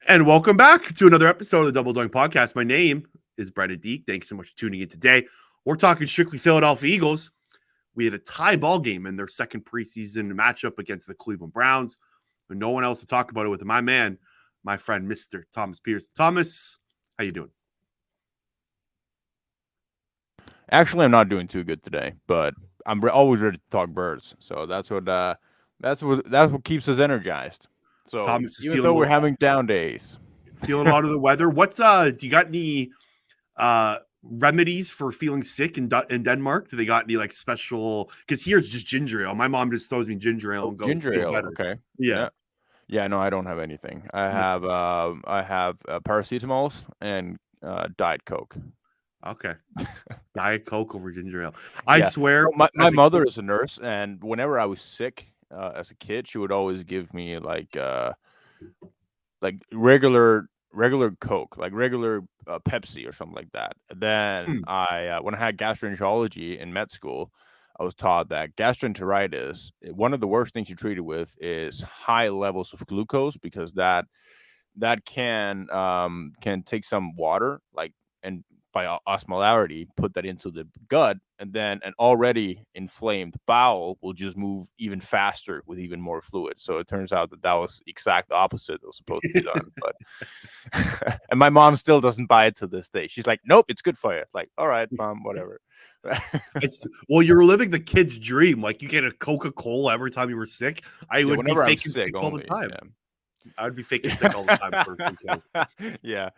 And welcome back to another episode of the Double Doink Podcast. My name is Brett Deek. Thanks so much for tuning in today. We're talking strictly Philadelphia Eagles. We had a tie ball game in their second preseason matchup against the Cleveland Browns. But no one else to talk about it with my man, my friend, Mr. Thomas Petersen. Thomas, how you doing? Actually, I'm not doing too good today, but I'm always ready to talk birds. So that's what keeps us energized. So Thomas is even feeling though a we're little having down days, under the weather. What's do you got any remedies for feeling sick in Denmark? Do they got any like special? Because here it's just ginger ale. My mom just throws me ginger ale and goes ginger feel ale. better. Okay. Yeah. Yeah. No, I don't have anything. I have paracetamols and Diet Coke. Okay. Diet Coke over ginger ale. I Yeah. swear, So my as a mother kid, is a nurse, and whenever I was sick as a kid, she would always give me like regular Coke, like regular Pepsi or something like that. Then mm, I when I had gastroenterology in med school, I was taught that gastroenteritis, one of the worst things you're treated with is high levels of glucose because that can take some water like and by osmolarity put that into the gut, and then an already inflamed bowel will just move even faster with even more fluid. So it turns out that was the exact opposite that was supposed to be done. But and my mom still doesn't buy it to this day. She's like, nope, it's good for you. Like, all right, mom, whatever. well, you're living the kid's dream. Like you get a Coca-Cola every time you were sick. I Yeah, would be whenever I'm faking sick sick all the only. time. I would be faking sick all the time for Coke. Yeah.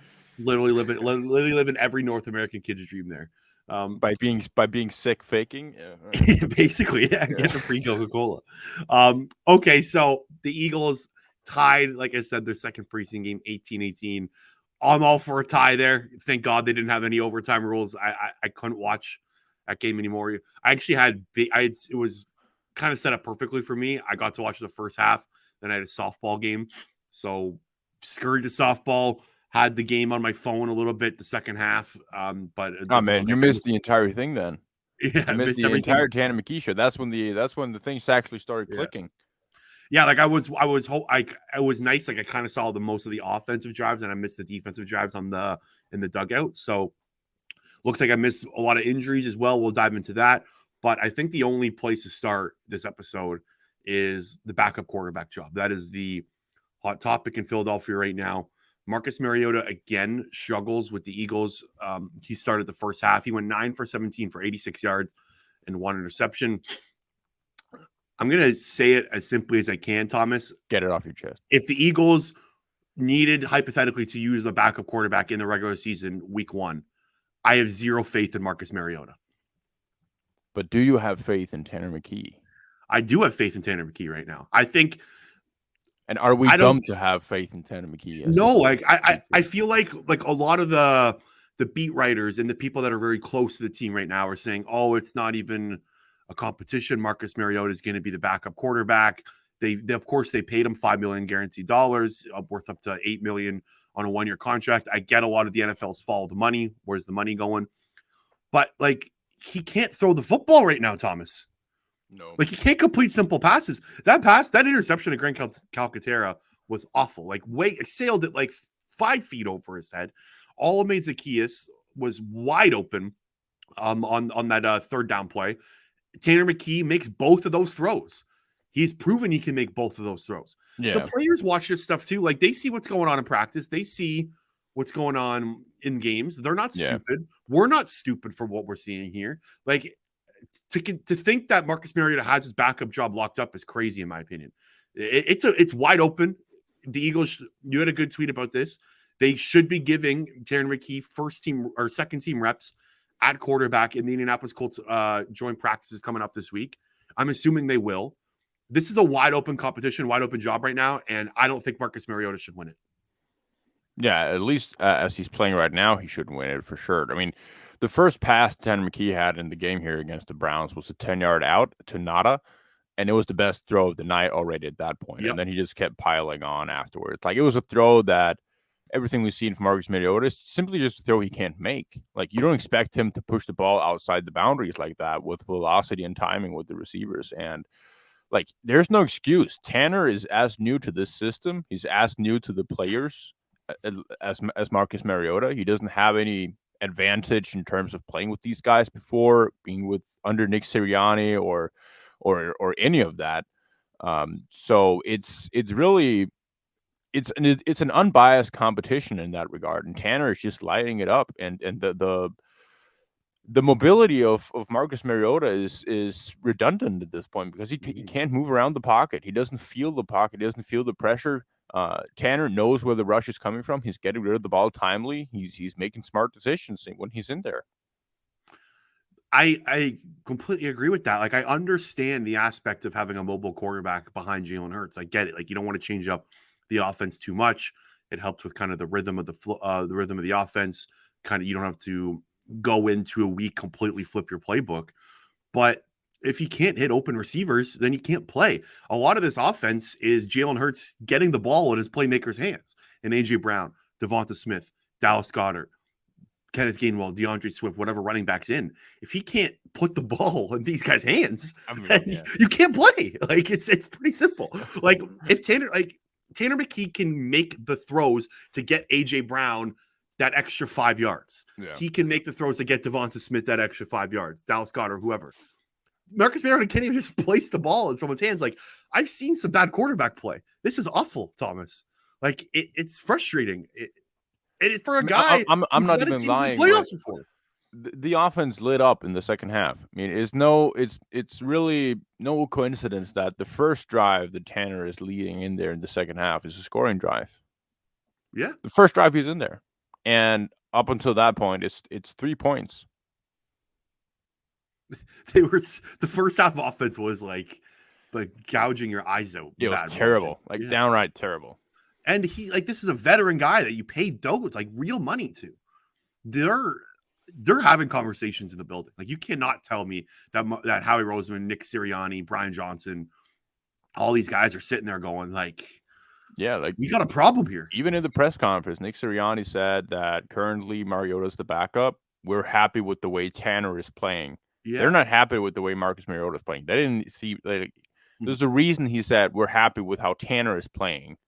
Literally living every North American kid's dream there. By being sick faking. Yeah. All right. Basically, yeah, Yeah. getting a free Coca-Cola. Okay, so the Eagles tied, like I said, their second preseason game, 18-18. I'm all for a tie there. Thank God they didn't have any overtime rules. I couldn't watch that game anymore. I actually had it was kind of set up perfectly for me. I got to watch the first half, then I had a softball game. So scurried to softball, had the game on my phone a little bit the second half. But it Oh doesn't man, look you like I missed missed. the entire thing then. Yeah, You I missed missed the everything. entire Tanner McKee show. That's when the things actually started Yeah. clicking. Yeah, like I was nice. Like I kind of saw the most of the offensive drives, and I missed the defensive drives in the dugout. So looks like I missed a lot of injuries as well. We'll dive into that. But I think the only place to start this episode is the backup quarterback job. That is the hot topic in Philadelphia right now. Marcus Mariota again struggles with the Eagles. He started the first half. He went 9 for 17 for 86 yards and one interception. I'm going to say it as simply as I can, Thomas. Get it off your chest. If the Eagles needed hypothetically to use a backup quarterback in the regular season week 1, I have zero faith in Marcus Mariota. But do you have faith in Tanner McKee? I do have faith in Tanner McKee right now. I think. And are we I don't dumb to have faith in Tanner McKee? No, like I feel like a lot of the beat writers and the people that are very close to the team right now are saying, "Oh, it's not even a competition. Marcus Mariota is going to be the backup quarterback." They of course they paid him $5 million guaranteed dollars, worth up to $8 million on a 1-year contract. I get a lot of the NFL's follow the money. Where's the money going? But like he can't throw the football right now, Thomas. No. Like he can't complete simple passes. That interception of Grant Calcaterra was awful. Like sailed it like 5 feet over his head. Olamide Zaccheaus was wide open on that third down play. Tanner McKee makes both of those throws. He's proven he can make both of those throws. Yeah. The players watch this stuff too. Like they see what's going on in practice. They see what's going on in games. They're not stupid. We're not stupid for what we're seeing here. Like to think that Marcus Mariota has his backup job locked up is crazy, in my opinion. It's wide open. The Eagles, you had a good tweet about this. They should be giving Tanner McKee first team or second team reps at quarterback in the Indianapolis Colts joint practices coming up this week. I'm assuming they will. This is a wide open competition, wide open job right now, and I don't think Marcus Mariota should win it. Yeah, at least as he's playing right now, he should win it for sure. I mean, the first pass Tanner McKee had in the game here against the Browns was a 10-yard out to Nada, and it was the best throw of the night already at that point. Yep. And then he just kept piling on afterwards. Like, it was a throw that everything we've seen from Marcus Mariota is simply just a throw he can't make. Like, you don't expect him to push the ball outside the boundaries like that with velocity and timing with the receivers. And, like, there's no excuse. Tanner is as new to this system. He's as new to the players as Marcus Mariota. He doesn't have any advantage in terms of playing with these guys before, being with under Nick Sirianni or any of that. So it's really it's an unbiased competition in that regard, and Tanner is just lighting it up, and the mobility of Marcus Mariota is redundant at this point because he can't move around the pocket. He doesn't feel the pocket. He doesn't feel the pressure. Tanner knows where the rush is coming from. He's getting rid of the ball timely. He's making smart decisions when he's in there. I completely agree with that. Like, I understand the aspect of having a mobile quarterback behind Jalen Hurts. I get it. Like, you don't want to change up the offense too much. It helps with kind of the rhythm of the rhythm of the offense. Kind of, you don't have to go into a week completely flip your playbook. But if you can't hit open receivers, then you can't play. A lot of this offense is Jalen Hurts getting the ball in his playmakers' hands. And AJ Brown, Devonta Smith, Dallas Goedert, Kenneth Gainwell, DeAndre Swift, whatever running back's in. If he can't put the ball in these guys' hands, you can't play. Like, it's pretty simple. Like, if Tanner McKee can make the throws to get AJ Brown that extra 5 yards. Yeah. He can make the throws to get Devonta Smith that extra 5 yards, Dallas Goedert, whoever. Marcus Mariota can't even just place the ball in someone's hands. Like, I've seen some bad quarterback play. This is awful, Thomas. Like, it's frustrating. For a guy, I'm not even lying. Playoffs before. The offense lit up in the second half. I mean, it's really no coincidence that the first drive that Tanner is leading in there in the second half is a scoring drive. Yeah, the first drive he's in there, and up until that point, it's 3 points. The first half offense was like gouging your eyes out. It was terrible, downright terrible. And this is a veteran guy that you paid dough, like real money to. They're having conversations in the building. Like, you cannot tell me that Howie Roseman, Nick Sirianni, Brian Johnson, all these guys are sitting there going like, yeah, like we got a problem here. Even in the press conference, Nick Sirianni said that currently Mariota's the backup. We're happy with the way Tanner is playing. Yeah. They're not happy with the way Marcus Mariota is playing. They didn't see there's a reason he said we're happy with how Tanner is playing.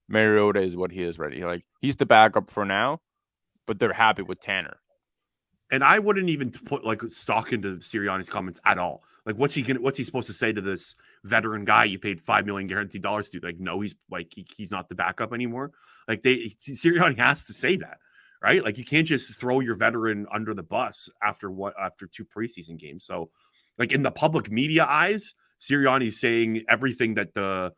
Mariota is what he is ready. Like, he's the backup for now, but they're happy with Tanner. And I wouldn't even put stock into Sirianni's comments at all. Like, what's he supposed to say to this veteran guy you paid $5 million guaranteed dollars to? Like, no, he's not the backup anymore. Like, Sirianni has to say that, right? Like, you can't just throw your veteran under the bus after 2 preseason games. So, like, in the public media eyes, Sirianni's saying everything that the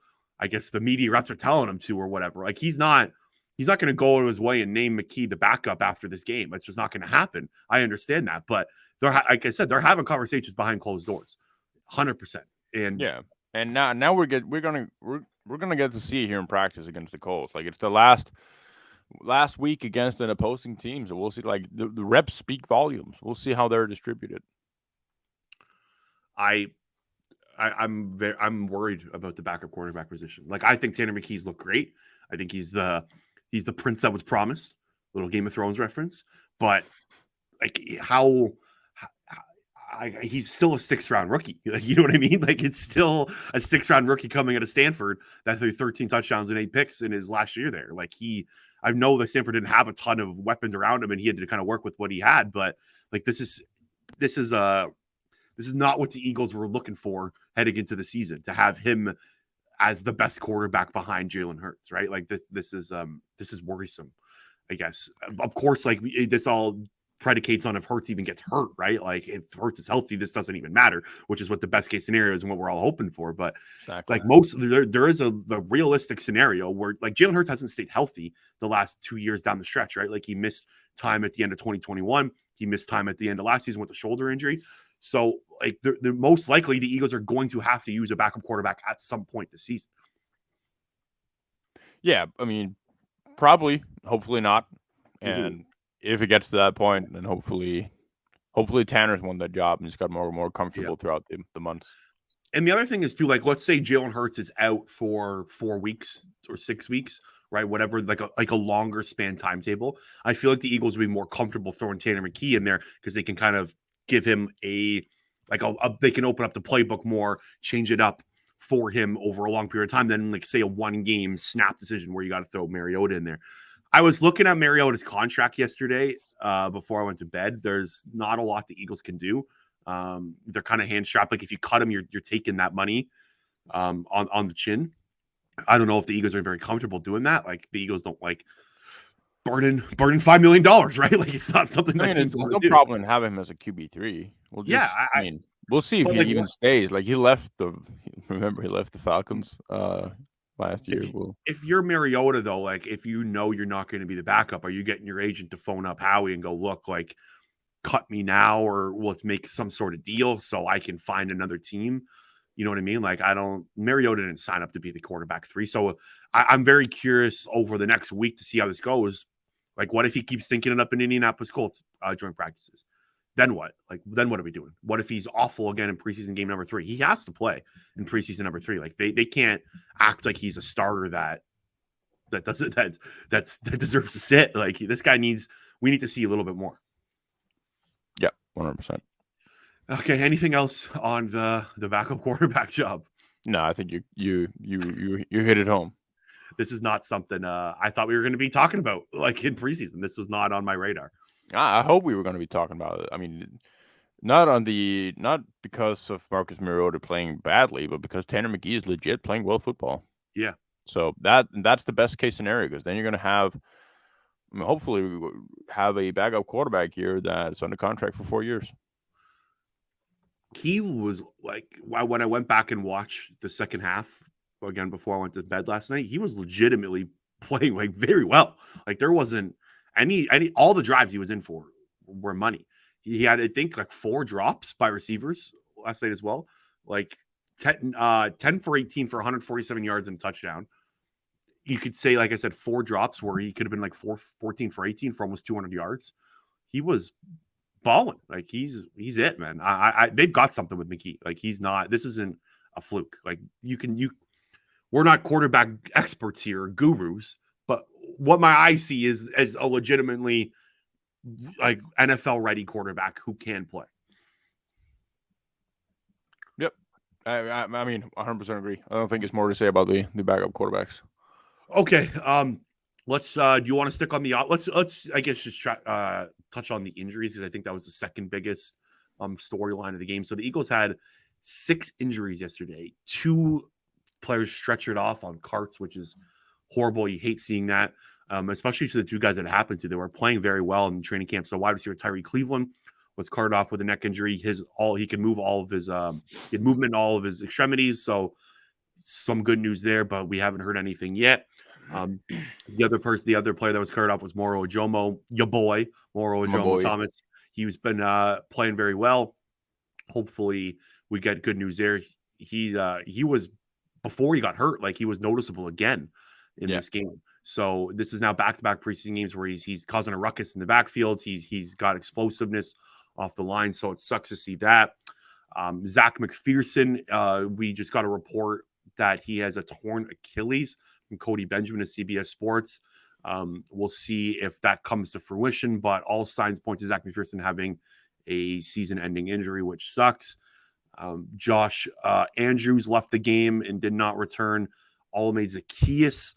media reps are telling him to or whatever. Like, he's not going to go out of his way and name McKee the backup after this game. It's just not going to happen. I understand that, but like I said, they're having conversations behind closed doors, 100%. And yeah, and now we're gonna get to see it here in practice against the Colts. Like, it's the last week against an opposing team, so we'll see. Like, the reps speak volumes. We'll see how they're distributed. I'm worried about the backup quarterback position. Like, I think Tanner McKee's look great. I think he's the prince that was promised. Little Game of Thrones reference, but like he's still a 6th round rookie. Like, you know what I mean? Like, it's still a 6th round rookie coming out of Stanford that threw 13 touchdowns and 8 picks in his last year there. Like, I know that Stanford didn't have a ton of weapons around him and he had to kind of work with what he had, but like, this is not what the Eagles were looking for heading into the season, to have him as the best quarterback behind Jalen Hurts, right? Like, this is worrisome, I guess. Of course, like, this all predicates on if Hurts even gets hurt, right? Like, if Hurts is healthy, this doesn't even matter, which is what the best case scenario is and what we're all hoping for. But exactly. Like, there is the realistic scenario where, like, Jalen Hurts hasn't stayed healthy the last 2 years down the stretch, right? Like, he missed time at the end of 2021. He missed time at the end of last season with a shoulder injury. So, like, they're most likely the Eagles are going to have to use a backup quarterback at some point this season. Yeah, I mean, probably, hopefully not. And if it gets to that point, then hopefully Tanner's won that job and he's got more comfortable throughout the months. And the other thing is, too, like, let's say Jalen Hurts is out for 4 weeks or 6 weeks, right? Whatever, like a longer span timetable. I feel like the Eagles would be more comfortable throwing Tanner McKee in there because they can kind of give him they can open up the playbook more, change it up for him over a long period of time than, like, say, a 1-game snap decision where you got to throw Mariota in there. I was looking at Mariota's contract yesterday before I went to bed. There's not a lot the Eagles can do. They're kind of hand strapped. Like if you cut him, you're taking that money on the chin. I don't know if the Eagles are very comfortable doing that. Like the Eagles don't like burning $5 million, right? Like it's not something that teams there's want no to do. problem in having him as a QB3. We'll Yeah, just, we'll see if he like, even stays. Like he left remember he left the Falcons last year. If you're Mariota though, like if you know you're not going to be the backup, are you getting your agent to phone up Howie and go, look, like cut me now, or let's make some sort of deal so I can find another team? You know what I mean? Like Mariota didn't sign up to be the quarterback 3. So I'm very curious over the next week to see how this goes. Like, what if he keeps thinking it up in Indianapolis Colts joint practices? Then what? Like, then what are we doing? What if he's awful again in preseason game number 3? He has to play in preseason number 3. Like, they can't act like he's a starter that deserves to sit. Like, this guy we need to see a little bit more. Yeah, 100%. Okay, anything else on the backup quarterback job? No, I think you hit it home. This is not something I thought we were going to be talking about like in preseason. This was not on my radar. I hope we were going to be talking about it. I mean, not because of Marcus Mariota playing badly, but because Tanner McGee is legit playing well football. Yeah. So that's the best case scenario, because then you're going to have, hopefully, we have a backup quarterback here that's under contract for 4 years. He was like, when I went back and watched the second half again before I went to bed last night, he was legitimately playing like very well. Like there wasn't all the drives he was in for were money. He had, I think, like 4 drops by receivers last night as well. Like 10 for 18 for 147 yards and a touchdown. You could say, like I said, 4 drops where he could have been like 14 for 18 for almost 200 yards. He was balling. Like he's it, man. They've got something with McKee. Like this isn't a fluke. Like we're not quarterback experts here, gurus, but what my eyes see is as a legitimately like NFL ready quarterback who can play. Yep. I mean, 100% agree. I don't think it's more to say about the backup quarterbacks. Okay. Let's do you want to stick on the let's I guess just try, touch on the injuries, because I think that was the second biggest storyline of the game. So the Eagles had 6 injuries yesterday. 2 players stretchered off on carts, which is horrible. You hate seeing that, especially to the 2 guys that happened to. They were playing very well in training camp. So wide receiver Tyree Cleveland was carted off with a neck injury. He can move all of his he had movement in all of his extremities. So some good news there, but we haven't heard anything yet. The other player that was carted off was Moro Ojomo, your boy, Moro Ojomo Thomas. He's been playing very well. Hopefully we get good news there. He was, before he got hurt, like he was noticeable again in this game. So this is now back-to-back preseason games where he's causing a ruckus in the backfield. He's got explosiveness off the line, so it sucks to see that. Zach McPherson, we just got a report that he has a torn Achilles from Cody Benjamin of CBS Sports. We'll see if that comes to fruition, but all signs point to Zach McPherson having a season-ending injury, which sucks. Josh Andrews left the game and did not return. Olamide Zaccheaus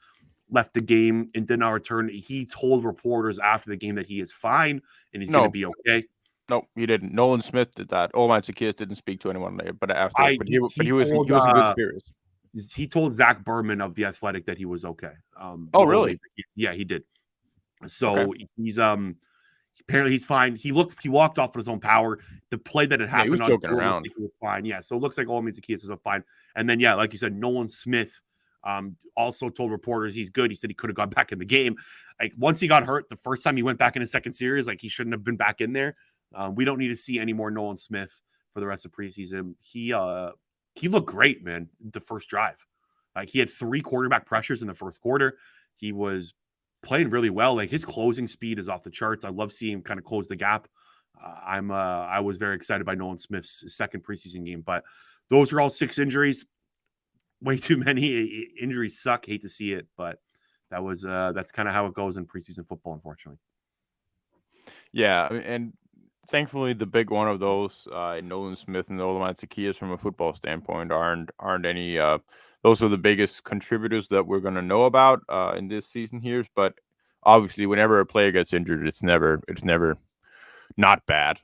left the game and did not return. He told reporters after the game that he is fine and he's going to be okay. No, he didn't. Nolan Smith did that. Olamide Zaccheaus didn't speak to anyone there, but after, he was in good spirits. He told Zach Berman of The Athletic that he was okay. Really? Yeah, he did. So he's apparently he's fine. He walked off on his own power. The play that had happened, he was joking around. He was fine. Yeah, so it looks like Olamide Zaccheaus is fine. And then like you said, Nolan Smith also told reporters he's good. He said he could have gone back in the game. Like once he got hurt, the first time he went back in his second series, like he shouldn't have been back in there. We don't need to see any more Nolan Smith for the rest of preseason. He looked great, man, the first drive. Like he had 3 quarterback pressures in the first quarter. He was playing really well. Like his closing speed is off the charts. I love seeing him kind of close the gap. I was very excited by Nolan Smith's second preseason game, but those are all 6 injuries. Way too many. Injuries suck. Hate to see it, but that's kind of how it goes in preseason football, unfortunately. Yeah, and thankfully, the big one of those, Nolan Smith and Olamide Zaccheaus, from a football standpoint, aren't any. Those are the biggest contributors that we're going to know about in this season here. But obviously, whenever a player gets injured, it's never not bad.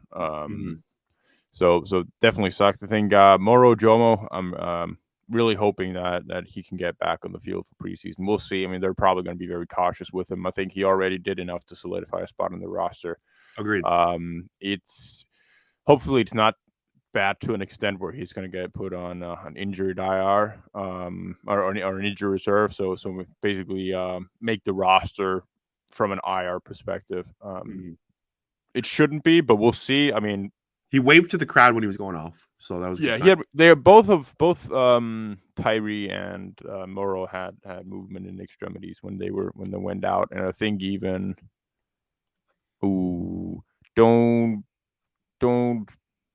So definitely sucks. I think Moro Jomo, I'm really hoping that he can get back on the field for preseason. We'll see. I mean, they're probably going to be very cautious with him. I think he already did enough to solidify a spot on the roster. Agreed. It's hopefully it's not bad to an extent where he's going to get put on an injured IR or an injury reserve. So basically make the roster from an IR perspective. It shouldn't be, but we'll see. I mean, he waved to the crowd when he was going off, so that was they are both Tyree and Morrow had movement in extremities when they went out, and I think even don't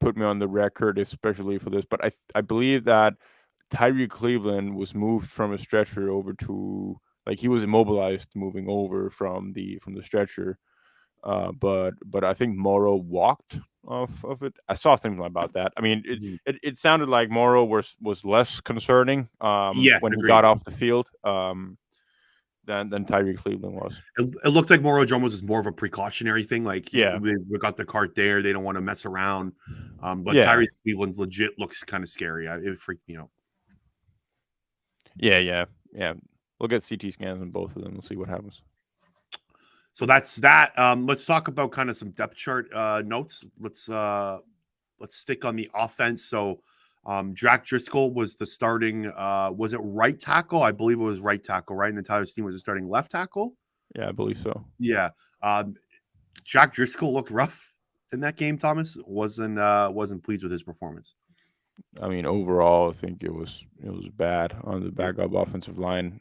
put me on the record, especially for this, but I believe that Tyree Cleveland was moved from a stretcher over to, like, he was immobilized moving over from the stretcher. But I think Morrow walked off of it. I saw things about that. I mean, it sounded like Morrow was less concerning when he got off the field than Tyree Cleveland was. It looked like Moro Jones was more of a precautionary thing. Like, we got the cart there; they don't want to mess around. But Tyree Cleveland's legit looks kind of scary. It freaked me out. Yeah. We'll get CT scans on both of them. We'll see what happens. So that's that. Let's talk about kind of some depth chart notes. Let's stick on the offense. So Jack Driscoll was the starting, was it right tackle? I believe it was right tackle, right? And then Tyler Steen was the starting left tackle. Yeah, I believe so. Yeah. Jack Driscoll looked rough in that game, Thomas. Wasn't pleased with his performance. I mean, overall, I think it was bad on the backup offensive line.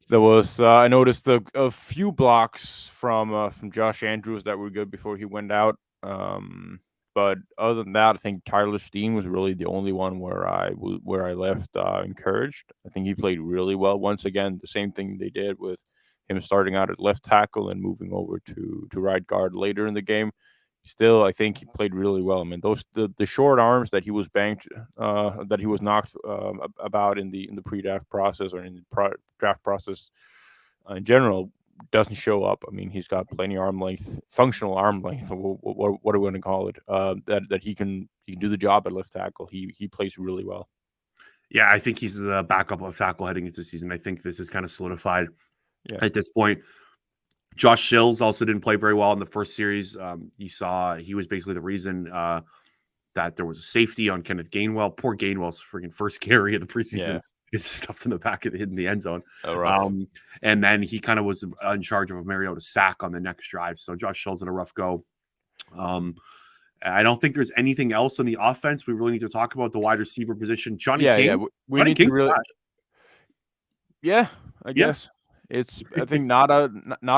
There was I noticed a few blocks from Josh Andrews that were good before he went out. But other than that, I think Tyler Steen was really the only one where I left encouraged. I think he played really well. Once again, the same thing they did with him starting out at left tackle and moving over to right guard later in the game. Still, I think he played really well. I mean, the short arms that he was that he was knocked about in the pre-draft process or in the draft process in general doesn't show up. I mean, he's got plenty of arm length, functional arm length. What are we going to call it? That he can do the job at left tackle. He plays really well. Yeah, I think he's the backup of tackle heading into the season. I think this is kind of solidified at this point. Josh Shills also didn't play very well in the first series. He was basically the reason that there was a safety on Kenneth Gainwell. Poor Gainwell's freaking first carry of the preseason is stuffed in the back of in the end zone. And then he kind of was in charge of a Mariota sack on the next drive. So Josh Shills had a rough go. I don't think there's anything else on the offense we really need to talk about. The wide receiver position, Johnny King. Yeah, we need to really. Yeah, I guess. It's I think Nada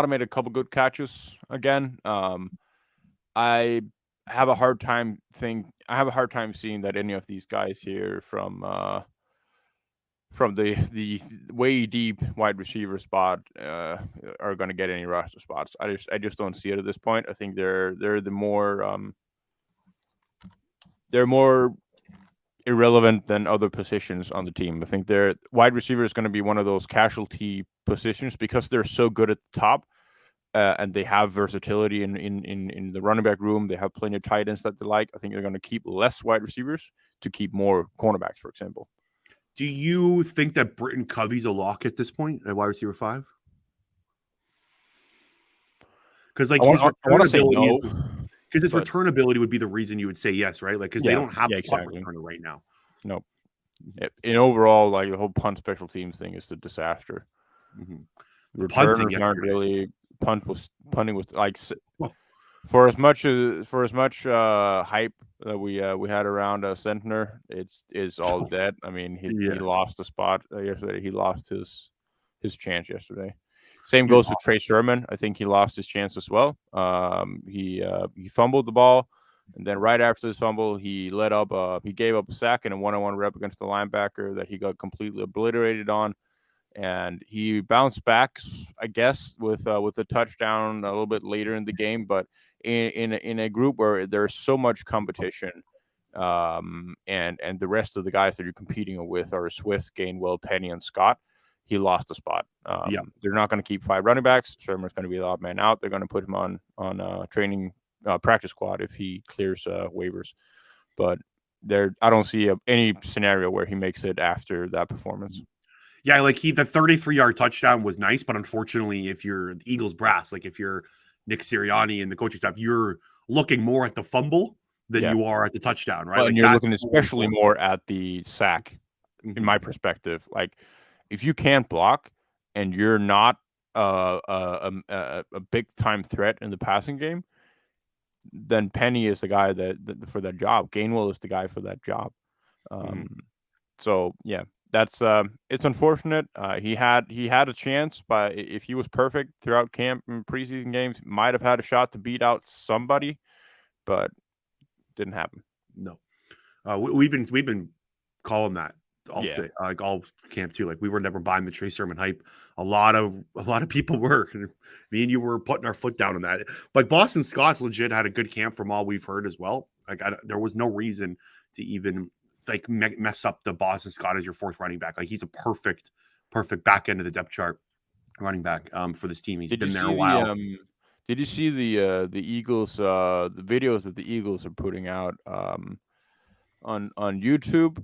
made a couple good catches again. I have a hard time seeing that any of these guys here from the way deep wide receiver spot are going to get any roster spots. I just don't see it at this point. I think they're more irrelevant than other positions on the team. I think their wide receiver is going to be one of those casualty positions because they're so good at the top and they have versatility in the running back room. They have plenty of tight ends that they like. I think they're going to keep less wide receivers to keep more cornerbacks, for example. Do you think that Britton Covey's a lock at this point at wide receiver 5? Because like his return ability would be the reason you would say yes, right? Like because they don't have a returner right now. Nope. In overall, like the whole punt special teams thing is a disaster. Returners aren't really punting was like for as much hype that we had around Sentner, it's all dead. I mean, he lost the spot yesterday. He lost his chance yesterday. Same goes with Trey Sermon. I think he lost his chance as well. He fumbled the ball, and then right after this fumble, he gave up a sack and a one-on-one rep against the linebacker that he got completely obliterated on. And he bounced back, I guess, with a touchdown a little bit later in the game. But in a group where there's so much competition, and the rest of the guys that you're competing with are Swift, Gainwell, Penny, and Scott, he lost the spot. Yeah. They're not going to keep 5 running backs. Shermer's going to be the odd man out. They're going to put him on training practice squad if he clears waivers. But I don't see any scenario where he makes it after that performance. Yeah, like the 33-yard touchdown was nice, but unfortunately, if you're the Eagles brass, like if you're Nick Sirianni and the coaching staff, you're looking more at the fumble than you are at the touchdown, right? Well, like and you're looking especially more at the sack, in my perspective. Like, if you can't block and you're not a big time threat in the passing game, then Penny is the guy that for that job. Gainwell is the guy for that job. So yeah, that's it's unfortunate. He had a chance, but if he was perfect throughout camp and preseason games, might have had a shot to beat out somebody, but didn't happen. No, we've been calling that all like all camp too. Like we were never buying the Trey Sermon hype. A lot of people were. Me and you were putting our foot down on that. Like Boston Scott's legit had a good camp from all we've heard as well. Like there was no reason to even like mess up the Boston Scott as your 4th running back. Like he's a perfect back end of the depth chart running back for this team. He's been there a while. Did you see the Eagles the videos that the Eagles are putting out on YouTube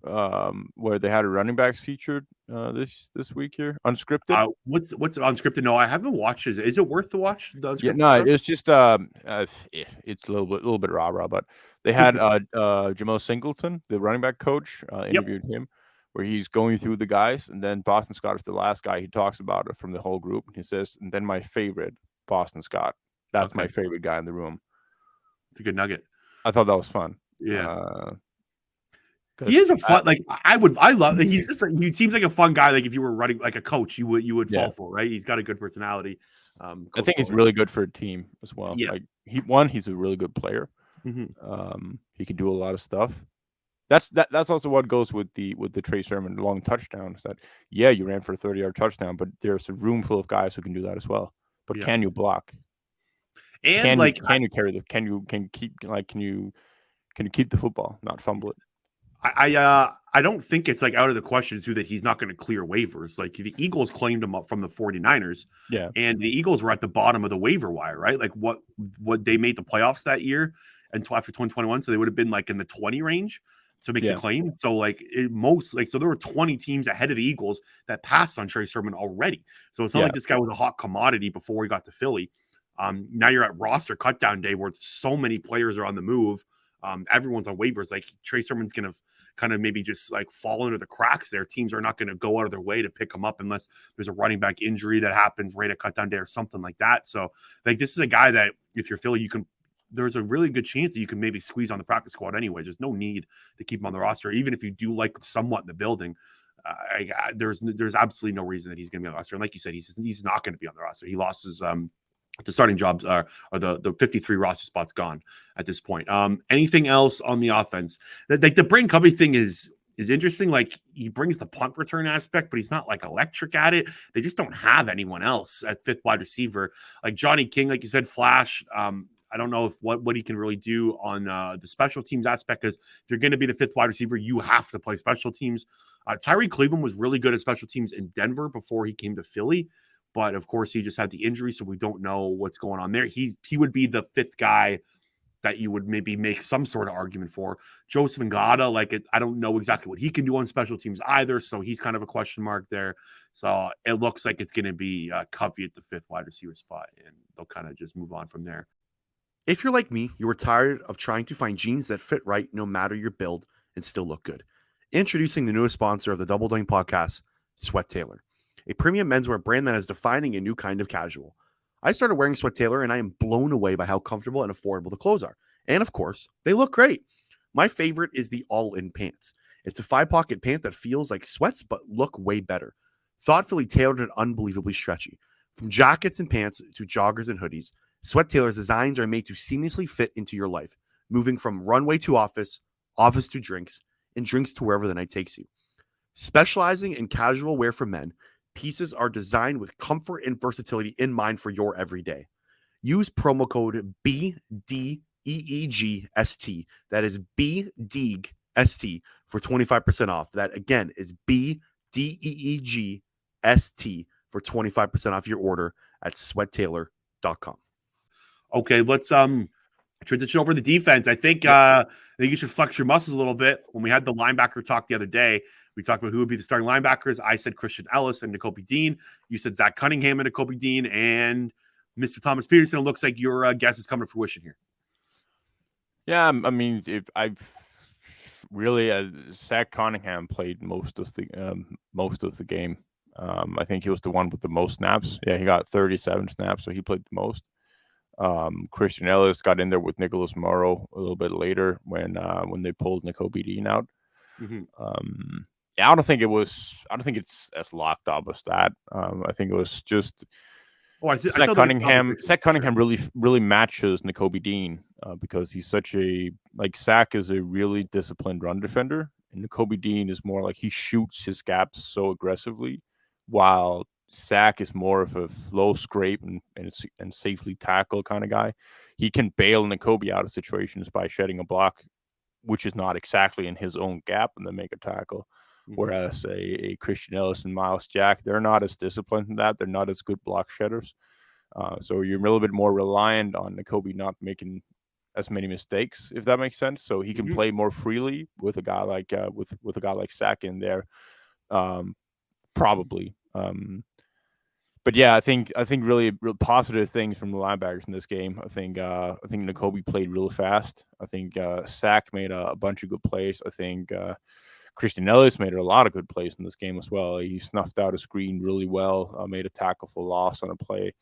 where they had a running backs featured this week here, unscripted? What's unscripted? No, I haven't watched it. Is it worth to watch the unscripted no, stuff? it's just it's a little bit rah-rah, but they had Jamal Singleton, the running back coach, interviewed him, where he's going through the guys, and then Boston Scott is the last guy he talks about it from the whole group. He says, and then my favorite, Boston Scott. That's my favorite guy in the room. It's a good nugget. I thought that was fun. Yeah. He is a fun, like I love. He's just he seems like a fun guy. Like if you were running like a coach, you would fall for, right? He's got a good personality. I think he's really good for a team as well. Yeah. Like he's a really good player. He can do a lot of stuff. That's also what goes with the Trey Sermon long touchdowns. That you ran for a 30-yard touchdown, but there's a room full of guys who can do that as well. But can you block? And can you carry the can you keep the football, not fumble it? I don't think it's like out of the question too that he's not going to clear waivers. Like the Eagles claimed him up from the 49ers. Yeah. And the Eagles were at the bottom of the waiver wire, right? Like what they made the playoffs that year and after 2021. So they would have been like in the 20 range to make the claim. So like so there were 20 teams ahead of the Eagles that passed on Trey Sermon already. So it's not like this guy was a hot commodity before he got to Philly. Now you're at roster cutdown day where so many players are on the move. Everyone's on waivers. Like Trey Sermon's going to kind of maybe just like fall into the cracks there. Teams are not going to go out of their way to pick him up unless there's a running back injury that happens right at cutdown day or something like that. So like this is a guy that if you're Philly, there's a really good chance that you can maybe squeeze on the practice squad anyway. There's no need to keep him on the roster, even if you do like him somewhat in the building. There's absolutely no reason that he's going to be on the roster. And like you said, he's not going to be on the roster. He lost his the starting jobs are the 53 roster spots gone at this point. Anything else on the offense? The Brain Covey thing is interesting. Like he brings the punt return aspect, but he's not like electric at it. They just don't have anyone else at 5th wide receiver. Like Johnny King, like you said, flash. I don't know if what he can really do on the special teams aspect, because if you're going to be the 5th wide receiver, you have to play special teams. Tyree Cleveland was really good at special teams in Denver before he came to Philly. But of course, he just had the injury, so we don't know what's going on there. He would be the 5th guy that you would maybe make some sort of argument for. Joseph Ngata, I don't know exactly what he can do on special teams either, so he's kind of a question mark there. So it looks like it's going to be Covey at the 5th wide receiver spot, and they'll kind of just move on from there. If you're like me, you are tired of trying to find jeans that fit right no matter your build and still look good. Introducing the newest sponsor of the Double Doink podcast, Sweat Tailor, a premium menswear brand that is defining a new kind of casual. I started wearing Sweat Tailor and I am blown away by how comfortable and affordable the clothes are. And of course, they look great. My favorite is the all-in pants. It's a 5-pocket pant that feels like sweats but look way better. Thoughtfully tailored and unbelievably stretchy. From jackets and pants to joggers and hoodies, Sweat Tailor's designs are made to seamlessly fit into your life, moving from runway to office, office to drinks, and drinks to wherever the night takes you. Specializing in casual wear for men, pieces are designed with comfort and versatility in mind for your everyday. Use promo code BDEEGST. That is BDEEGST for 25% off. That again is BDEEGST for 25% off your order at sweattailor.com. Okay, let's transition over to the defense. I think you should flex your muscles a little bit. When we had the linebacker talk the other day, we talked about who would be the starting linebackers. I said Christian Ellis and Nakobe Dean. You said Zach Cunningham and Nakobe Dean, and Mr. Thomas Petersen. It looks like your guess is coming to fruition here. Yeah, I mean, if I've really Zach Cunningham played most of the game. I think he was the one with the most snaps. Yeah, he got 37 snaps, so he played the most. Christian Ellis got in there with Nicholas Morrow a little bit later when they pulled Nakobe Dean out. Mm-hmm. Yeah, I don't think it's as locked up as that. I think it was just Zach Cunningham. Zach Cunningham really matches Nakobe Dean because he's such a Zach is a really disciplined run defender, and Nakobe Dean is more like he shoots his gaps so aggressively, while Zach is more of a flow scrape and safely tackle kind of guy. He can bail Nakobe out of situations by shedding a block, which is not exactly in his own gap, and then make a tackle. Mm-hmm. Whereas a Christian Ellis and Miles Jack, they're not as disciplined in that. They're not as good block shedders. So you're a little bit more reliant on Nakobe not making as many mistakes, if that makes sense. So he can play more freely with a guy like with a guy like Zach in there, probably. But yeah, I think really real positive things from the linebackers in this game. I think Nakobe played real fast. I think Zach made a bunch of good plays. I think Christian Ellis made a lot of good plays in this game as well. He snuffed out a screen really well, made a tackle for loss on a play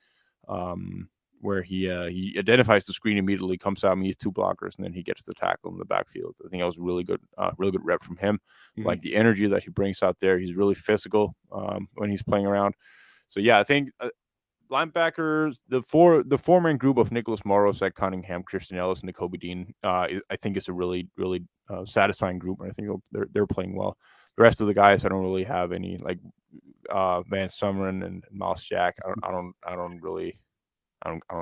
where he identifies the screen immediately, comes out, meets two blockers, and then he gets the tackle in the backfield. I think that was a really good rep from him. Mm-hmm. Like the energy that he brings out there. He's really physical when he's playing around. So yeah, I think linebackers, the four-man group of Nicholas Morrow, Zach Cunningham, Christian Ellis, and Nakobe Dean, I think it's a really satisfying group, and I think they're playing well. The rest of the guys, I don't really have any Van Sumeren and Miles Jack. I don't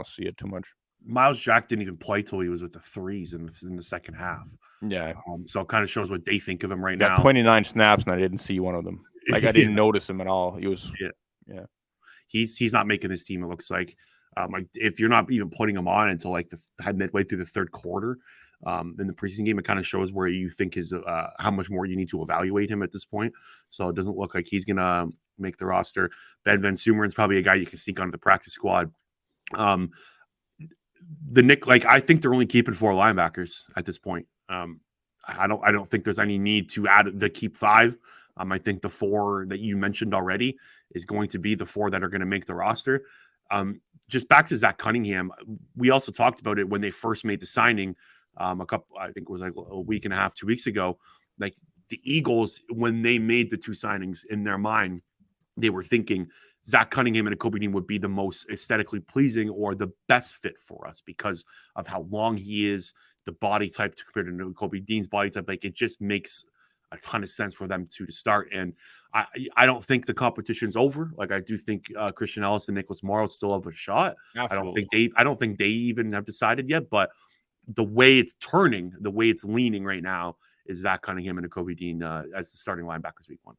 see it too much. Miles Jack didn't even play till he was with the threes in the second half. Yeah, so it kind of shows what they think of him right now. 29 snaps, and I didn't see one of them. I didn't notice him at all. He was yeah. He's not making his team. It looks like if you're not even putting him on until midway through the third quarter in the preseason game, it kind of shows where you think his how much more you need to evaluate him at this point. So it doesn't look like he's gonna make the roster. Ben Van Sumeren's probably a guy you can sneak onto the practice squad. I think they're only keeping 4 linebackers at this point. I don't think there's any need to keep 5. I think the 4 that you mentioned already is going to be the 4 that are going to make the roster. Just back to Zach Cunningham, we also talked about it when they first made the signing I think it was like a week and a half, 2 weeks ago. Like the Eagles, when they made the 2 signings in their mind, they were thinking Zach Cunningham and Nakobe Dean would be the most aesthetically pleasing or the best fit for us because of how long he is, the body type compared to Nakobe Dean's body type. Like it just makes a ton of sense for them to start. And I don't think the competition's over. Like I do think Christian Ellis and Nicholas Morrow still have a shot. Absolutely. I don't think they even have decided yet, but the way it's turning, the way it's leaning right now is Zach Cunningham and Nakobe Dean as the starting linebackers week 1.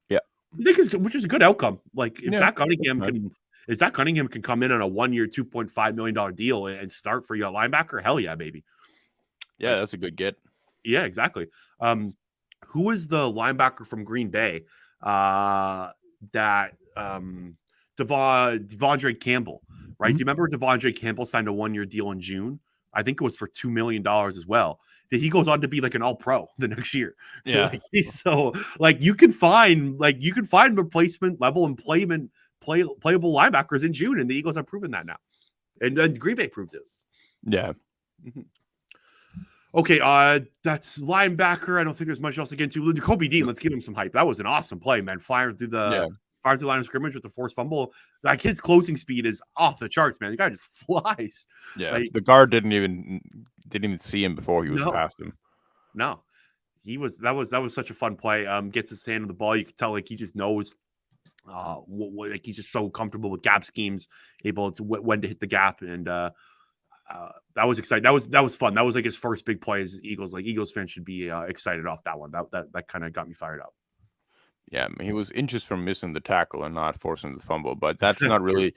Yeah. I think which is a good outcome. Like if Zach Cunningham can come in on a 1-year, $2.5 million deal and start for you a linebacker, hell yeah, baby. Yeah, that's a good get. Yeah, exactly. Who is the linebacker from Green Bay that Devondre Campbell, right? Mm-hmm. Do you remember Devondre Campbell signed a 1-year deal in June? I think it was for $2 million as well. That he goes on to be like an all-pro the next year. Yeah. You can find replacement level and playable linebackers in June, and the Eagles have proven that now. And then Green Bay proved it. Yeah. Mm-hmm. Okay, that's linebacker. I don't think there's much else to get into. Nakobe Dean, let's give him some hype. That was an awesome play, man. Firing through the line of scrimmage with the forced fumble. Like his closing speed is off the charts, man. The guy just flies. Yeah, the guard didn't even see him before he was past him. No, that was such a fun play. Gets his hand on the ball. You can tell like he just knows. Like he's just so comfortable with gap schemes, able to when to hit the gap, and that was exciting. That was fun. That was like his first big play as Eagles. Like Eagles fans should be excited off that one. That kind of got me fired up. Yeah, I mean, he was inches from missing the tackle and not forcing the fumble, but that's That's not true.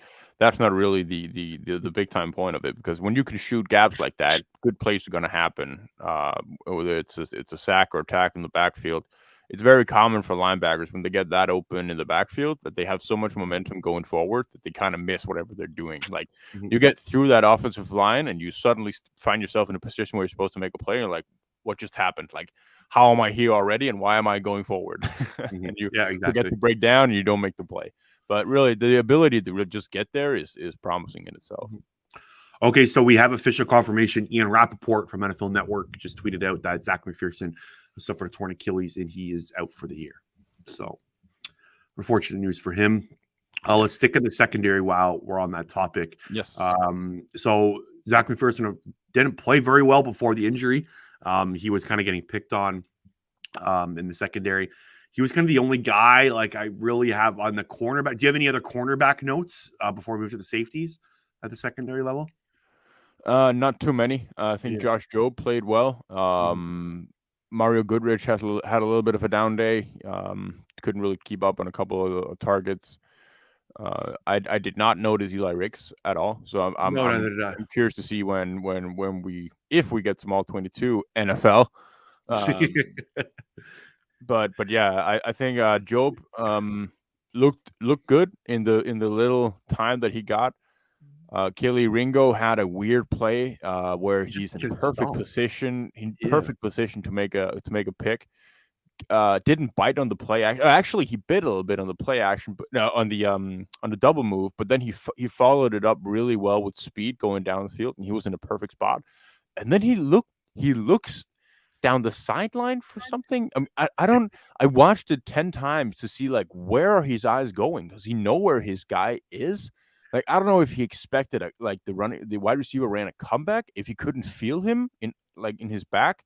really the big time point of it, because when you can shoot gaps like that, good plays are going to happen. Whether it's a sack or attack in the backfield, it's very common for linebackers when they get that open in the backfield that they have so much momentum going forward that they kind of miss whatever they're doing. Like, Mhm, you get through that offensive line and you suddenly find yourself in a position where you're supposed to make a play, and you're like, what just happened? Like, how am I here already, and why am I going forward? mhm. And you Yeah, forget exactly. to break down and you don't make the play. But really, the ability to just get there is promising in itself. Mhm. Okay, so we have official confirmation. Ian Rappaport from NFL Network just tweeted out that Zach McPherson suffered a torn Achilles and he is out for the year. So, unfortunate news for him. Yeah. Let's stick in the secondary while we're on that topic. Yes. So Zach McPherson didn't play very well before the injury. He was kind of getting picked on in the secondary. He was kind of the only guy like I really have on the cornerback. Do you have any other cornerback notes before we move to the safeties at the secondary level? Not too many. I think Yeah. Josh Jobe played well. Mhm. Mario Goodrich had a little bit of a down day. Couldn't really keep up on a couple of targets. I did not notice Eli Ricks at all, so No, no, no, no. I'm curious to see when we, if we get some all 22 NFL. Um, but yeah, I think Job looked good in the little time that he got. Kelly Ringo had a weird play where He just he's in couldn't stop. Yeah. perfect position to make a pick. Didn't bite on the play. Actually, he bit a little bit on the play action, but no, on the double move. But then he followed it up really well with speed going down the field, and he was in a perfect spot. And then he looks down the sideline for something. I don't. I watched it 10 times to see like where are his eyes going. Does he know where his guy is? Like, I don't know if he expected the wide receiver ran a comeback if he couldn't feel him in his back,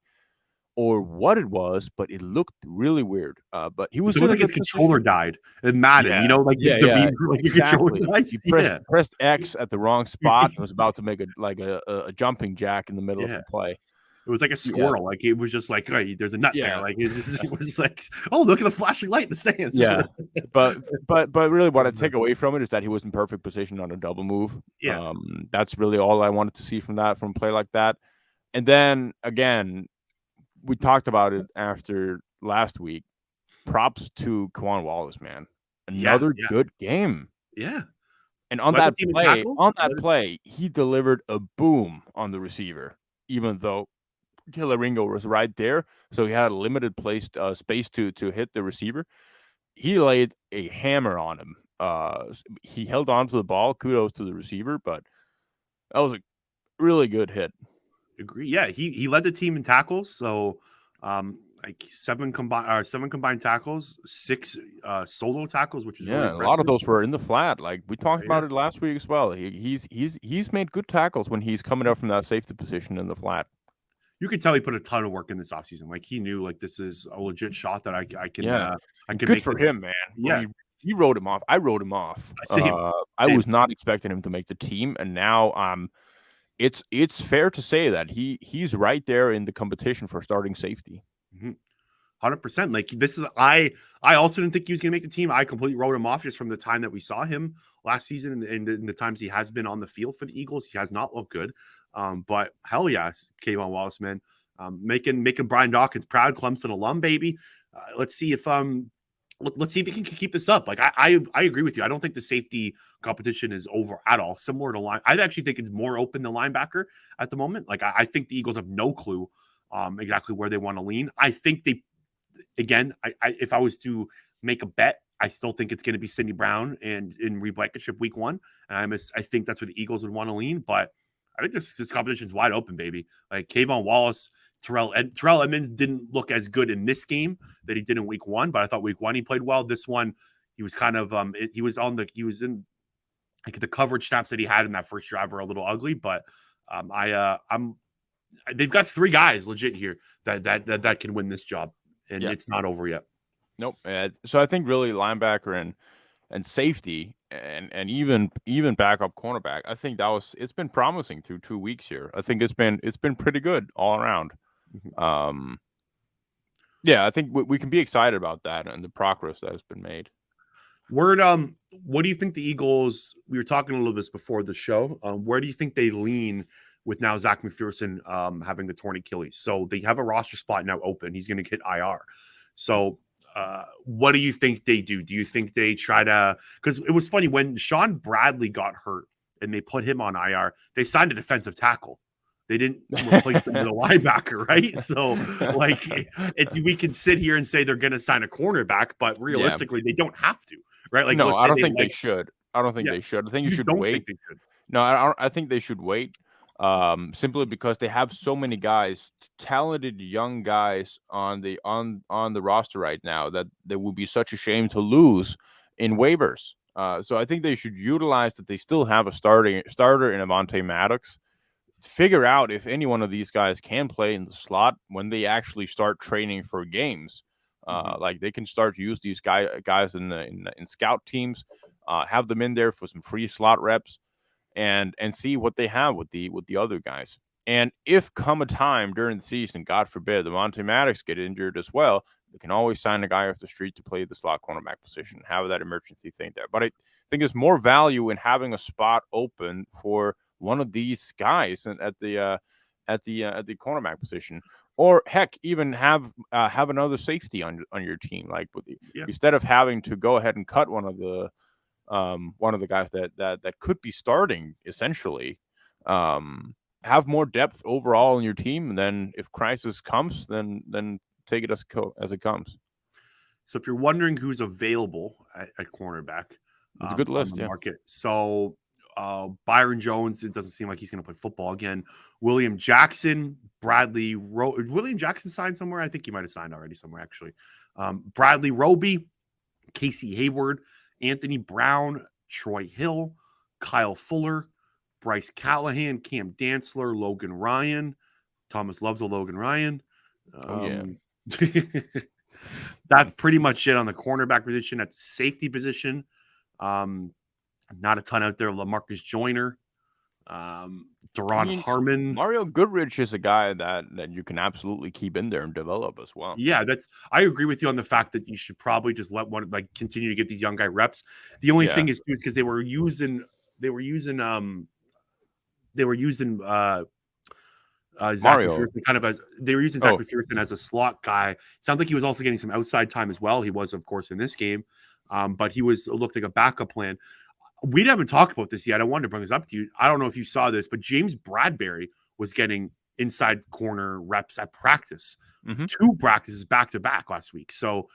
or what it was, but it looked really weird. But he It's was in almost a like his good controller position. died in Madden. Yeah, Like yeah, the yeah, meme, like your controller exactly. dies. He Yeah. pressed X at the wrong spot and was about to make a jumping jack in the middle of Yeah. the play. It was like a Yeah, squirrel. Like it was just like, hey, there's a nut there. yeah, Like it was like, oh, look at the flashing light in the stands. yeah. But really, what I take away from it is that he was in perfect position on a double move. Yeah. That's really all I wanted to see from a play like that. And then again, we talked about it after last week. Props to Kwan Wallace, man. Yeah. Another Yeah. good game. Yeah. And Led the team in tackle. on that play, he delivered a boom on the receiver, even though Ringo was right there, so he had a limited space to hit the receiver. He laid a hammer on him. He held on to the ball. Kudos to the receiver, but that was a really good hit. Agree. Yeah, he led the team in tackles. So like seven combined tackles, six solo tackles, which is really Yeah, a lot of impressive. those were in the flat. Like we talked Yeah. about it last week as well. He's made good tackles when he's coming up from that safety position in the flat. You could tell he put a ton of work in this offseason. Like he knew like this is a legit shot that Yeah, I and can good make for this. him, man. When Yeah. he wrote him off. I wrote him off. Same. I Same. was not expecting him to make the team, and now it's fair to say that he's right there in the competition for starting safety. 100%. Like this is I also didn't think he was going to make the team. I completely wrote him off just from the time that we saw him last season and the times he has been on the field for the Eagles. He has not looked good. But hell yes, Kayvon Wallace, man, making Brian Dawkins proud, Clemson alum, baby. Let's see if let's see if he can keep this up. Like I agree with you. I don't think the safety competition is over at all. Similar to line, I actually think it's more open than linebacker at the moment. Like I think the Eagles have no clue exactly where they want to lean. I think they again, if I was to make a bet, I still think it's going to be Sidney Brown and in Reed Blankenship week one. And I think that's where the Eagles would want to lean. But I think this competition is wide open, baby. Like Kayvon Wallace, Terrell Edmonds didn't look as good in this game that he did in week one, but I thought week one he played well. This one, he was kind of he was in like the coverage snaps that he had in that first drive were a little ugly, but I'm they've got three guys legit here that can win this job, and Yeah. it's not over yet. Nope. So I think really linebacker and safety and even backup cornerback. I think it's been promising through 2 weeks here. I think it's been pretty good all around. Mhm. Um, Yeah, I think we can be excited about that and the progress that has been made. What do you think the Eagles? We were talking a little bit before the show. Where do you think they lean with now Zach McPherson having the torn Achilles? So they have a roster spot now open. He's going to get IR. So what do you think they do? Do you think they try to? Because it was funny when Sean Bradley got hurt and they put him on IR. They signed a defensive tackle. They didn't replace him with a linebacker, right? So, like, it's we can sit here and say they're going to sign a cornerback, but Yeah. realistically, they don't have to, right? Like, No, let's I say don't they think they like, should. I don't think yeah, they should. I think you you should don't think wait. they should. No, I think they should wait. Simply because they have so many guys, talented young guys on the roster right now that they would be such a shame to lose in waivers. So I think they should utilize that they still have a starter in Avonte Maddox. Figure out if any one of these guys can play in the slot when they actually start training for games. Like they can start to use these guys in scout teams, have them in there for some free slot reps, and see what they have with the other guys. And if come a time during the season, God forbid, the Monte Maddox get injured as well, they can always sign a guy off the street to play the slot cornerback position, have that emergency thing there. But I think there's more value in having a spot open for one of these guys at the cornerback position, or heck, even have another safety on your team. Like Yeah. instead of having to go ahead and cut one of the guys that could be starting essentially, have more depth overall in your team, and then if crisis comes, then take it as it comes. So if you're wondering who's available at cornerback It's a good on list, the yeah. market, so Byron Jones, it doesn't seem like he's going to play football again. William Jackson, William Jackson signed somewhere. I think he might have signed already somewhere actually. Bradley Roby, Casey Hayward, Anthony Brown, Troy Hill, Kyle Fuller, Bryce Callahan, Cam Dantzler, Logan Ryan. Thomas loves a Logan Ryan. Oh yeah. That's pretty much it on the cornerback position. At the safety position, not a ton out there. LaMarcus Joyner, Daron Harmon. Mario Goodrich is a guy that you can absolutely keep in there and develop as well. Yeah, I agree with you on the fact that you should probably just let one continue to get these young guy reps. The only thing is because they were using Zach McPherson kind of as they were using Zach McPherson as a slot guy. Sounds like he was also getting some outside time as well. He was, of course, in this game, but he looked like a backup plan. We haven't talked about this yet. I wanted to bring this up to you. I don't know if you saw this, but James Bradbury was getting inside corner reps at practice, 2 practices back to back last week. So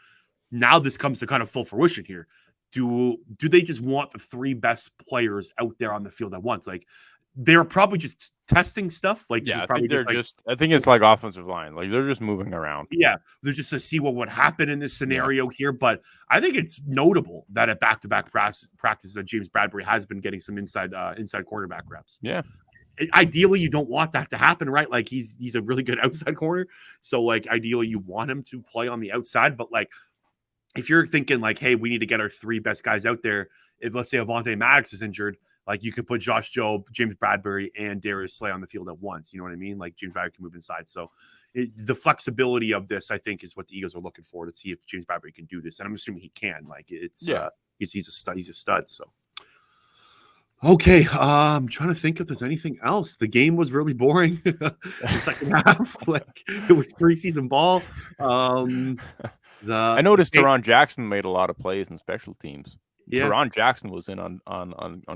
now this comes to kind of full fruition here. Do they just want the 3 best players out there on the field at once? Like they're probably just testing stuff. Like, yeah, I think I think it's like offensive line. Like they're just moving around. Yeah, they're just to see what would happen in this scenario here. But I think it's notable that at back-to-back practices that James Bradbury has been getting some inside cornerback reps. Yeah. Ideally, you don't want that to happen, right? Like he's a really good outside corner, so like ideally you want him to play on the outside. But like if you're thinking like, hey, we need to get our 3 best guys out there. If let's say Avonte Maddox is injured, like you could put Josh Jobe, James Bradbury, and Darius Slay on the field at once. You know what I mean? Like James Bradbury can move inside. So the flexibility of this, I think, is what the Eagles are looking for to see if James Bradbury can do this. And I'm assuming he can. Like it's he's a stud. He's a stud. So okay, I'm trying to think if there's anything else. The game was really boring. The second half, like it was preseason ball. I noticed Teron Jackson made a lot of plays in special teams. Yeah. Teron Jackson was in on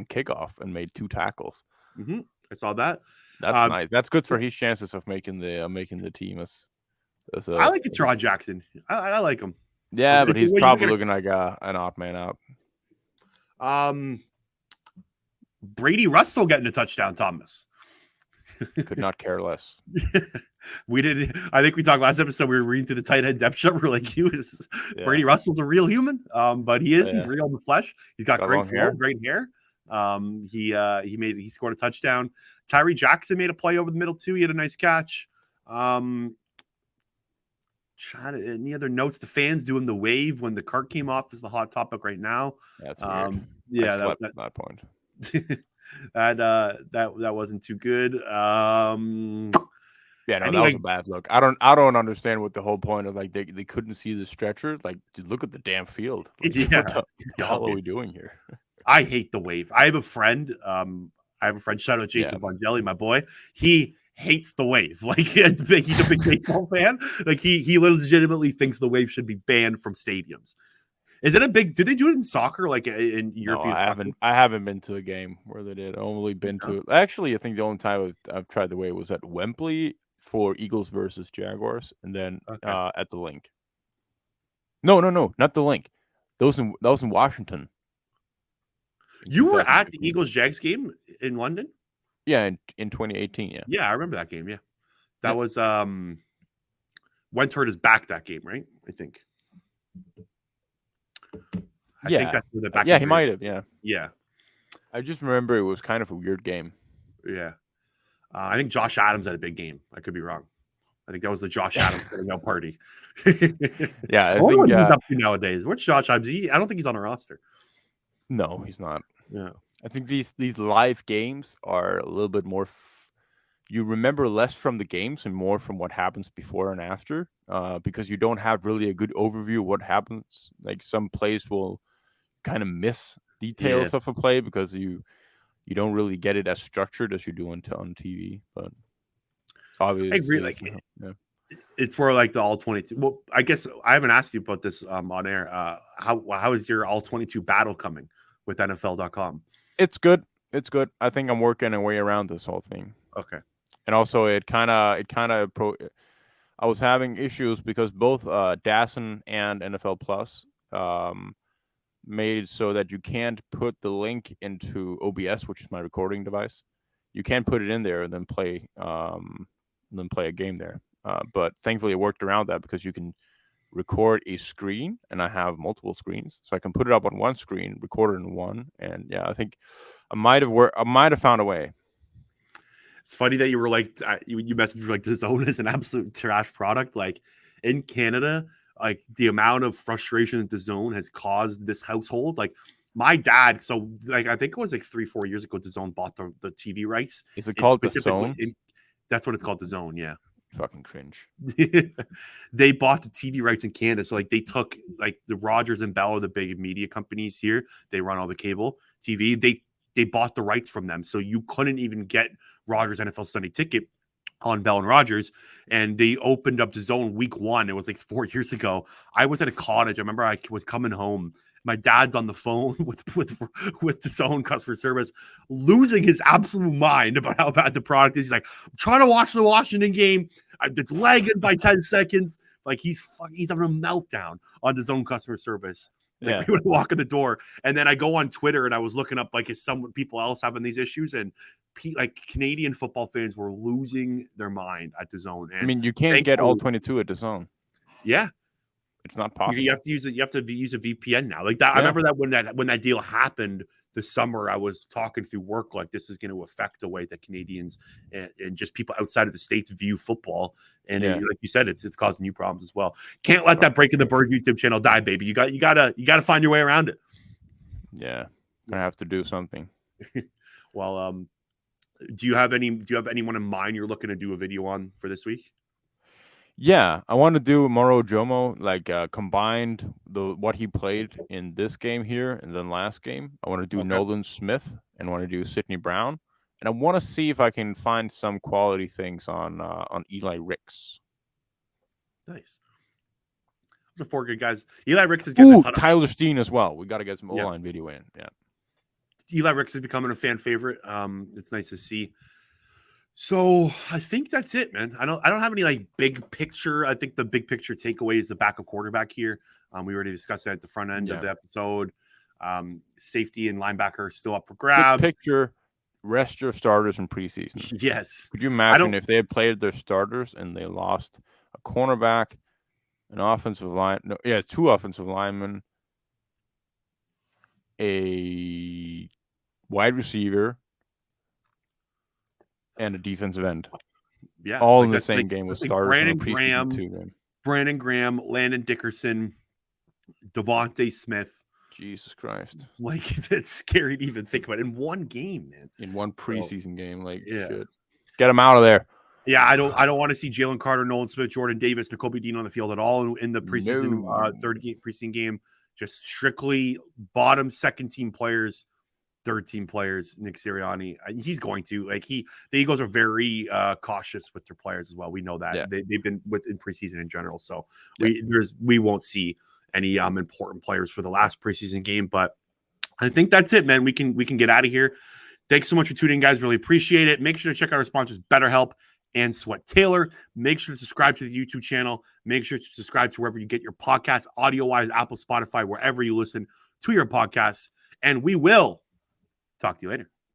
kickoff and made 2 tackles. I saw that. That's nice. That's good for his chances of making the team. I like Teron Jackson. I like him. Yeah, but he's probably looking like an odd man out. Brady Russell getting a touchdown, Thomas. Could not care less. We did. I think we talked last episode. We were reading through the tight end depth chart. We're like, Brady Russell's a real human. But he is. He's real in the flesh. He's got great flow, great hair. He scored a touchdown. Tyree Jackson made a play over the middle too. He had a nice catch. Any other notes? The fans doing the wave when the cart came off is the hot topic right now. That's weird. Yeah, that point. that wasn't too good. Yeah, no, that was a Anyway, bad look. I don't understand what the whole point of like they couldn't see the stretcher. Like, dude, look at the damn field. Like, yeah, what the hell are we obvious. doing here? I hate the wave. I have a friend. Shout out Yeah, Jason Bongelli, my boy. He hates the wave. Like he's a big baseball fan. Like he legitimately thinks the wave should be banned from stadiums. Is it a big? Do they do it in soccer, like in no, European soccer? I haven't been to a game where they did. I've only been No? to actually. I think the only time I've tried the wave was at Wembley for Eagles versus Jaguars, and then Okay. at the Link. No, not the Link. That was in Washington in You were at the 2019. Eagles Jags game in London. Yeah, in 2018. Yeah. Yeah, I remember that game. Yeah, Yeah. that was Wentz hurt his back that game, right? I think. I think Yeah. that's where the back Yeah, he injury. might have. Yeah. Yeah, I just remember it was kind of a weird game. yeah. I think Josh Adams had a big game. I could be wrong. I think that was the Josh Adams coming out party. Yeah, I I wonder think what he's up to nowadays. What's Josh Adams? I don't think he's on a roster. no, he's not. Yeah. I think these live games are a little bit more. You remember less from the games and more from what happens before and after, because you don't have really a good overview of what happens. Like some plays will kind of miss Yeah. details of a play because you don't really get it as structured as you do on TV. But I agree. obviously, Like yeah. it's for like the all 22. Well, I guess I haven't asked you about this on air. How is your all 22 battle coming with NFL.com? It's good. It's good. I think I'm working a way around this whole thing. Okay. And also, I was having issues because both DASN and NFL Plus made it so that you can't put the link into OBS, which is my recording device. You can't put it in there and then play a game there. But thankfully, it worked around that because you can record a screen, and I have multiple screens, so I can put it up on one screen, record it in one, and yeah, I think I might have found a way. It's funny that you were like you messaged like the zone is an absolute trash product. Like in Canada, like the amount of frustration that the zone has caused this household. Like my dad, so like I think it was like 3-4 years ago, the zone bought the TV rights. Is it It's called the specifically Zone? that's what it's called, the zone. Yeah. Fucking cringe. They bought the TV rights in Canada. So like they took like the Rogers and Bell are the big media companies here. They run all the cable TV. They bought the rights from them. So you couldn't even get Rogers NFL Sunday Ticket on Bell and Rogers, and they opened up the zone week 1. It was like 4 years ago. I was at a cottage. I remember I was coming home. My dad's on the phone with the zone customer service, losing his absolute mind about how bad the product is. He's like, I'm trying to watch the Washington game. It's lagging by 10 seconds. Like he's having a meltdown on the zone customer service. Like Yeah. we would walk in the door, and then I go on Twitter and I was looking up like is some people else having these issues, and like Canadian football fans were losing their mind at the zone. And I mean, you can't get all 22 at the Zone. yeah, It's not possible. you have to use it. You have to use a VPN now. Like that, yeah. I remember that when that deal happened this summer, I was talking through work like this is going to affect the way that Canadians and just people outside of the states view football. And like you said, it's causing you problems as well. Can't let that Breaking the Bird YouTube channel die, baby. You gotta find your way around it. Yeah, gonna have to do something. Well, do you have anyone in mind you're looking to do a video on for this week? Yeah, I want to do Moro Jomo, like combined what he played in this game here and then last game. I want to do Nolan Smith and want to do Sidney Brown, and I want to see if I can find some quality things on Eli Ricks. Nice. Those are 4 good guys. Eli Ricks is getting a ton Tyler Steen as well. We got to get some O-line video in. Yeah. Eli Ricks is becoming a fan favorite. It's nice to see. So I think that's it, man. I don't have any like big picture. I think the big picture takeaway is the backup quarterback here. We already discussed that at the front end of the episode. Safety and linebacker are still up for grabs. Big picture, rest your starters in preseason. Yes. Could you imagine if they had played their starters and they lost a cornerback, an offensive line? No, yeah, 2 offensive linemen, a wide receiver, and a defensive end. Yeah, all like in the same game with starters. Brandon Graham, Landon Dickerson, Devontae Smith. Jesus Christ! Like it's scary to even think about in one game, man. In one preseason game, like shit. Get him out of there. Yeah, I don't want to see Jalen Carter, Nolan Smith, Jordan Davis, Nakobe Dean on the field at all in the preseason preseason game. Just strictly bottom second team players, third team players. Nick Sirianni, he's going to the Eagles are very cautious with their players as well. We know that they've been in preseason in general, so we won't see any important players for the last preseason game. But I think that's it, man. We can get out of here. Thanks so much for tuning in, guys. Really appreciate it. Make sure to check out our sponsors, BetterHelp and Sweat Taylor. Make sure to subscribe to the YouTube channel. Make sure to subscribe to wherever you get your podcasts, audio-wise, Apple, Spotify, wherever you listen to your podcasts. And we will talk to you later.